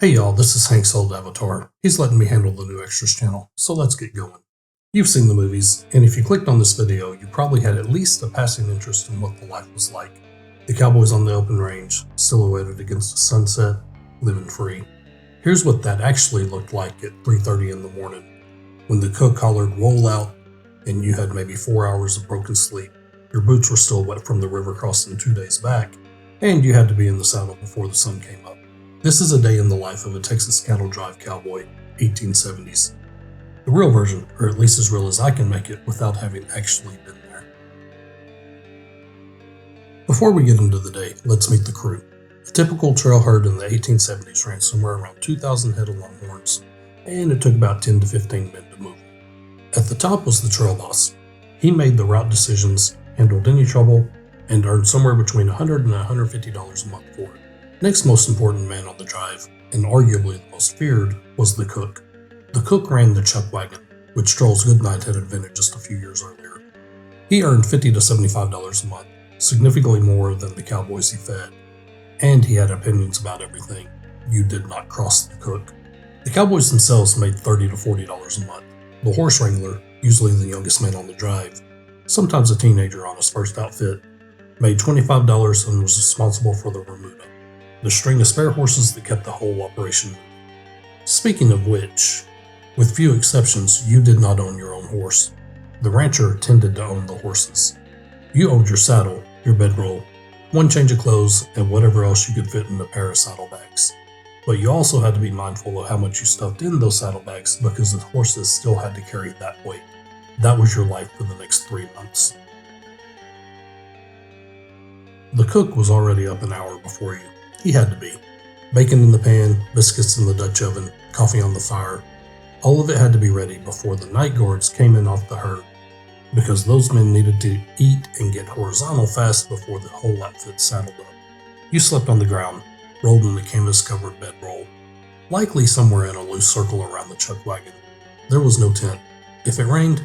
Hey y'all, this is Hank's old avatar. He's letting me handle the new extras channel, so let's get going. You've seen the movies, and if you clicked on this video, you probably had at least a passing interest in what the life was like. The cowboys on the open range, silhouetted against the sunset, living free. Here's what that actually looked like at 3:30 in the morning, when the cook hollered roll out, and you had maybe 4 hours of broken sleep. Your boots were still wet from the river crossing 2 days back, and you had to be in the saddle before the sun came up. This is a day in the life of a Texas cattle drive cowboy, 1870s. The real version, or at least as real as I can make it without having actually been there. Before we get into the day, let's meet the crew. A typical trail herd in the 1870s ran somewhere around 2,000 head of longhorns, and it took about 10 to 15 men to move. At the top was the trail boss. He made the route decisions, handled any trouble, and earned somewhere between $100 and $150 a month for it. Next most important man on the drive, and arguably the most feared, was the cook. The cook ran the chuck wagon, which Stroll's Goodnight had invented just a few years earlier. He earned $50 to $75 a month, significantly more than the cowboys he fed, and he had opinions about everything. You did not cross the cook. The cowboys themselves made $30 to $40 a month. The horse wrangler, usually the youngest man on the drive, sometimes a teenager on his first outfit, made $25 and was responsible for the Remuda, the string of spare horses that kept the whole operation moving. Speaking of which, with few exceptions, you did not own your own horse. The rancher tended to own the horses. You owned your saddle, your bedroll, one change of clothes, and whatever else you could fit in a pair of saddlebags. But you also had to be mindful of how much you stuffed in those saddlebags because the horses still had to carry that weight. That was your life for the next 3 months. The cook was already up an hour before you. He had to be. Bacon in the pan, biscuits in the Dutch oven, coffee on the fire. All of it had to be ready before the night guards came in off the herd, because those men needed to eat and get horizontal fast before the whole outfit saddled up. You slept on the ground, rolled in the canvas-covered bedroll, likely somewhere in a loose circle around the chuck wagon. There was no tent. If it rained,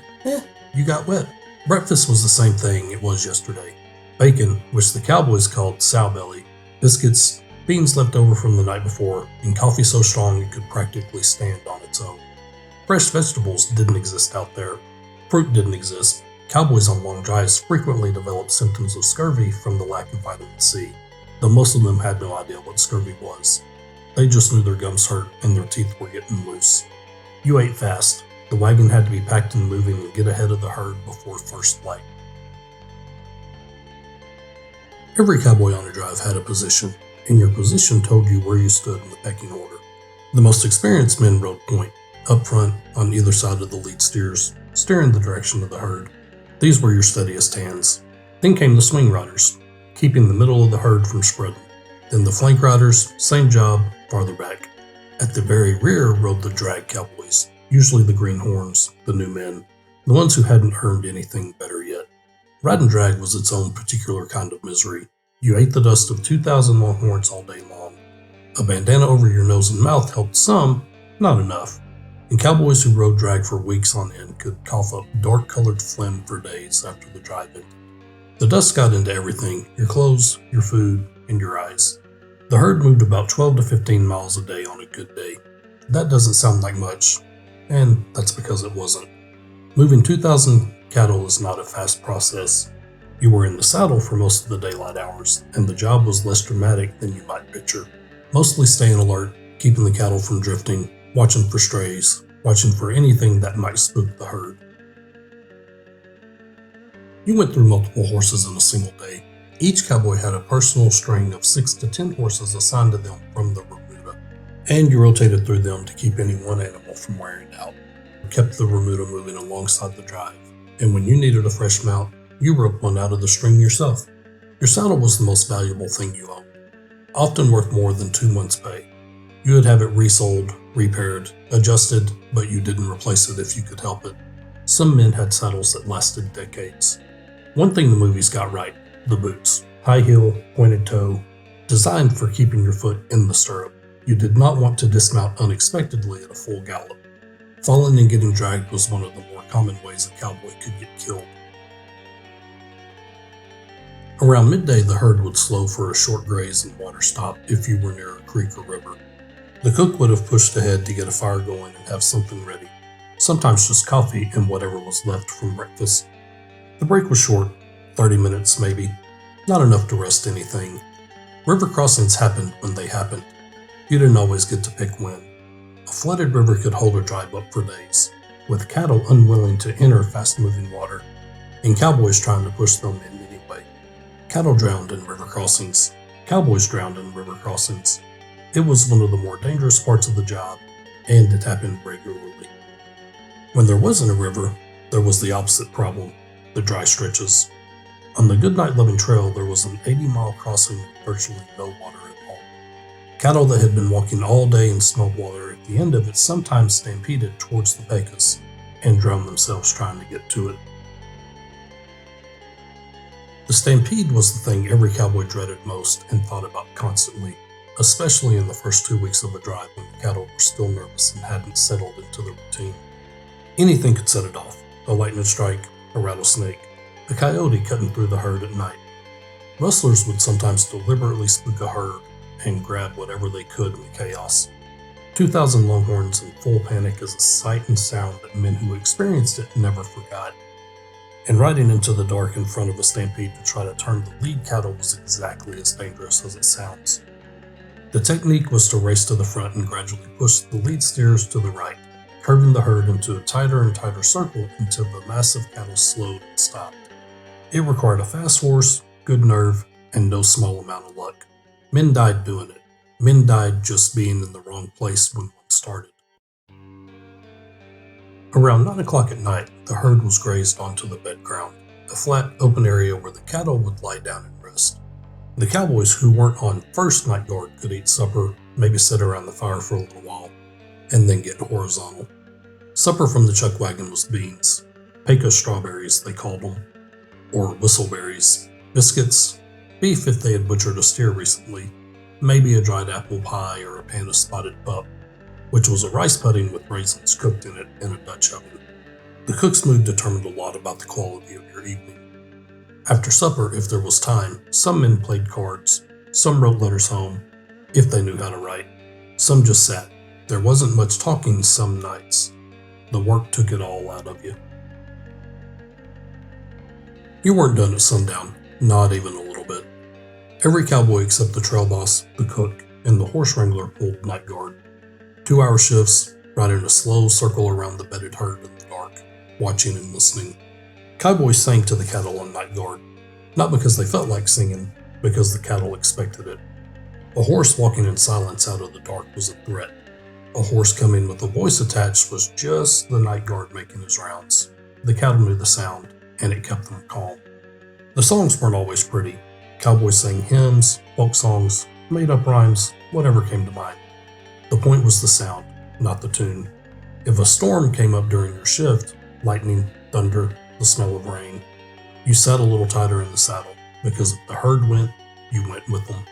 you got wet. Breakfast was the same thing it was yesterday. Bacon, which the cowboys called sow belly, biscuits, beans left over from the night before, and coffee so strong it could practically stand on its own. Fresh vegetables didn't exist out there. Fruit didn't exist. Cowboys on long drives frequently developed symptoms of scurvy from the lack of vitamin C, though most of them had no idea what scurvy was. They just knew their gums hurt and their teeth were getting loose. You ate fast. The wagon had to be packed and moving and get ahead of the herd before first light. Every cowboy on a drive had a position, and your position told you where you stood in the pecking order. The most experienced men rode point, up front on either side of the lead steers, steering the direction of the herd. These were your steadiest hands. Then came the swing riders, keeping the middle of the herd from spreading. Then the flank riders, same job, farther back. At the very rear rode the drag cowboys, usually the greenhorns, the new men, the ones who hadn't earned anything better yet. Riding drag was its own particular kind of misery. You ate the dust of 2,000 longhorns all day long. A bandana over your nose and mouth helped some, not enough. And cowboys who rode drag for weeks on end could cough up dark-colored phlegm for days after the drive ended. The dust got into everything, your clothes, your food, and your eyes. The herd moved about 12 to 15 miles a day on a good day. That doesn't sound like much, and that's because it wasn't. Moving 2,000 cattle is not a fast process. You were in the saddle for most of the daylight hours, and the job was less dramatic than you might picture. Mostly staying alert, keeping the cattle from drifting, watching for strays, watching for anything that might spook the herd. You went through multiple horses in a single day. Each cowboy had a personal string of 6 to 10 horses assigned to them from the Remuda, and you rotated through them to keep any one animal from wearing out. You kept the Remuda moving alongside the drive, and when you needed a fresh mount, you roped one out of the string yourself. Your saddle was the most valuable thing you owned, often worth more than 2 months' pay. You would have it resold, repaired, adjusted, but you didn't replace it if you could help it. Some men had saddles that lasted decades. One thing the movies got right, the boots. High heel, pointed toe, designed for keeping your foot in the stirrup. You did not want to dismount unexpectedly at a full gallop. Falling and getting dragged was one of the more common ways a cowboy could get killed. Around midday, the herd would slow for a short graze and water stop if you were near a creek or river. The cook would have pushed ahead to get a fire going and have something ready, sometimes just coffee and whatever was left from breakfast. The break was short, 30 minutes maybe, not enough to rest anything. River crossings happened when they happened. You didn't always get to pick when. A flooded river could hold a drive up for days, with cattle unwilling to enter fast-moving water, and cowboys trying to push them in anyway. Cattle drowned in river crossings. Cowboys drowned in river crossings. It was one of the more dangerous parts of the job, and it happened regularly. When there wasn't a river, there was the opposite problem, the dry stretches. On the Goodnight Loving Trail, there was an 80-mile crossing with virtually no water at all. Cattle that had been walking all day and smelled water at the end of it sometimes stampeded towards the Pecos and drowned themselves trying to get to it. The stampede was the thing every cowboy dreaded most and thought about constantly, especially in the first 2 weeks of a drive when the cattle were still nervous and hadn't settled into the routine. Anything could set it off: a lightning strike, a rattlesnake, a coyote cutting through the herd at night. Rustlers would sometimes deliberately spook a herd and grab whatever they could in the chaos. 2,000 longhorns in full panic is a sight and sound that men who experienced it never forgot. And riding into the dark in front of a stampede to try to turn the lead cattle was exactly as dangerous as it sounds. The technique was to race to the front and gradually push the lead steers to the right, curving the herd into a tighter and tighter circle until the massive cattle slowed and stopped. It required a fast horse, good nerve, and no small amount of luck. Men died doing it. Men died just being in the wrong place when one started. Around 9 o'clock at night, the herd was grazed onto the bed ground, a flat, open area where the cattle would lie down and rest. The cowboys who weren't on first night guard could eat supper, maybe sit around the fire for a little while, and then get horizontal. Supper from the chuck wagon was beans, Pecos strawberries they called them, or whistleberries, biscuits, beef if they had butchered a steer recently, maybe a dried apple pie or a pan of spotted pup, which was a rice pudding with raisins cooked in it in a Dutch oven. The cook's mood determined a lot about the quality of your evening. After supper, if there was time, some men played cards, some wrote letters home, if they knew how to write. Some just sat. There wasn't much talking some nights. The work took it all out of you. You weren't done at sundown, not even a little bit. Every cowboy except the trail boss, the cook, and the horse wrangler pulled night guard. 2-hour shifts, riding a slow circle around the bedded herd in the dark, watching and listening. Cowboys sang to the cattle on night guard, not because they felt like singing, because the cattle expected it. A horse walking in silence out of the dark was a threat. A horse coming with a voice attached was just the night guard making his rounds. The cattle knew the sound, and it kept them calm. The songs weren't always pretty. Cowboys sang hymns, folk songs, made-up rhymes, whatever came to mind. The point was the sound, not the tune. If a storm came up during your shift, lightning, thunder, the smell of rain, you sat a little tighter in the saddle, because if the herd went, you went with them.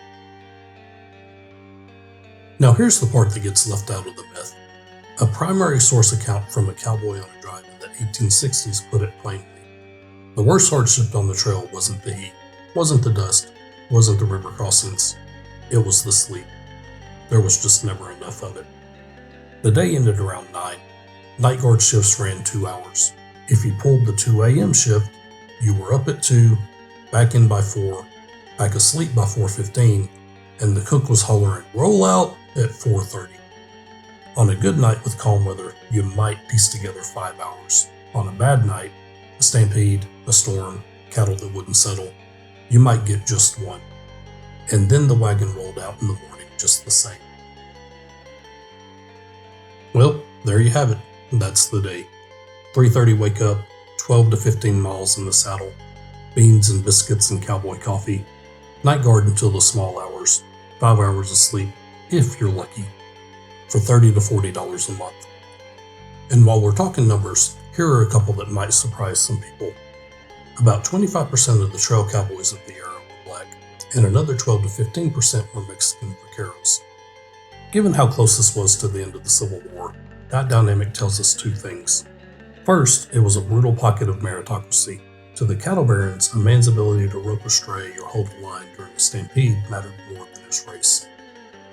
Now here's the part that gets left out of the myth. A primary source account from a cowboy on a drive in the 1860s put it plainly. The worst hardship on the trail wasn't the heat, wasn't the dust, wasn't the river crossings. It was the sleep. There was just never enough of it. The day ended around 9. Night guard shifts ran 2 hours. If you pulled the 2 a.m. shift, you were up at 2, back in by 4, back asleep by 4:15, and the cook was hollering, "Roll out," at 4:30. On a good night with calm weather, you might piece together 5 hours. On a bad night, a stampede, a storm, cattle that wouldn't settle, you might get just 1. And then the wagon rolled out in the morning just the same. Well, there you have it. That's the day. 3:30 wake up, 12 to 15 miles in the saddle, beans and biscuits and cowboy coffee, night guard until the small hours, 5 hours of sleep, if you're lucky, for $30 to $40 a month. And while we're talking numbers, here are a couple that might surprise some people. About 25% of the trail cowboys of the era were black, and another 12 to 15% were Mexican vaqueros. Given how close this was to the end of the Civil War, that dynamic tells us 2 things. First, it was a brutal pocket of meritocracy. To the cattle barons, a man's ability to rope a stray or hold a line during a stampede mattered more than his race.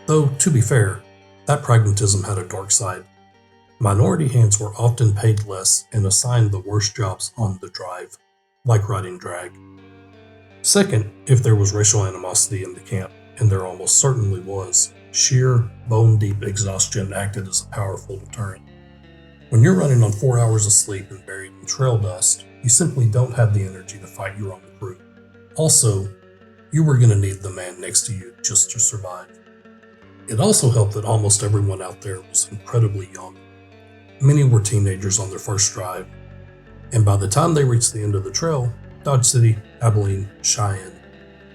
Though, to be fair, that pragmatism had a dark side. Minority hands were often paid less and assigned the worst jobs on the drive, like riding drag. Second, if there was racial animosity in the camp, and there almost certainly was, sheer, bone-deep exhaustion acted as a powerful deterrent. When you're running on 4 hours of sleep and buried in trail dust, you simply don't have the energy to fight your own crew. Also, you were going to need the man next to you just to survive. It also helped that almost everyone out there was incredibly young. Many were teenagers on their first drive, and by the time they reached the end of the trail, Dodge City, Abilene, Cheyenne,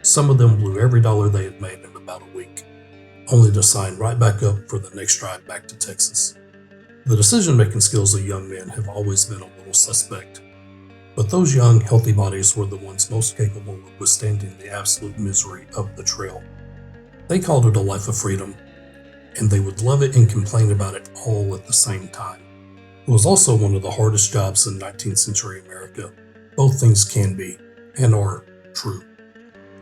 some of them blew every dollar they had made in about a week, only to sign right back up for the next drive back to Texas. The decision-making skills of young men have always been a little suspect, but those young, healthy bodies were the ones most capable of withstanding the absolute misery of the trail. They called it a life of freedom, and they would love it and complain about it all at the same time. It was also one of the hardest jobs in 19th century America. Both things can be, and are, true.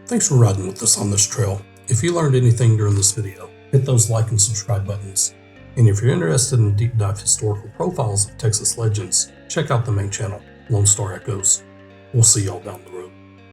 Thanks for riding with us on this trail. If you learned anything during this video, hit those like and subscribe buttons. And if you're interested in deep dive historical profiles of Texas legends, check out the main channel, Lone Star Echoes. We'll see y'all down the road.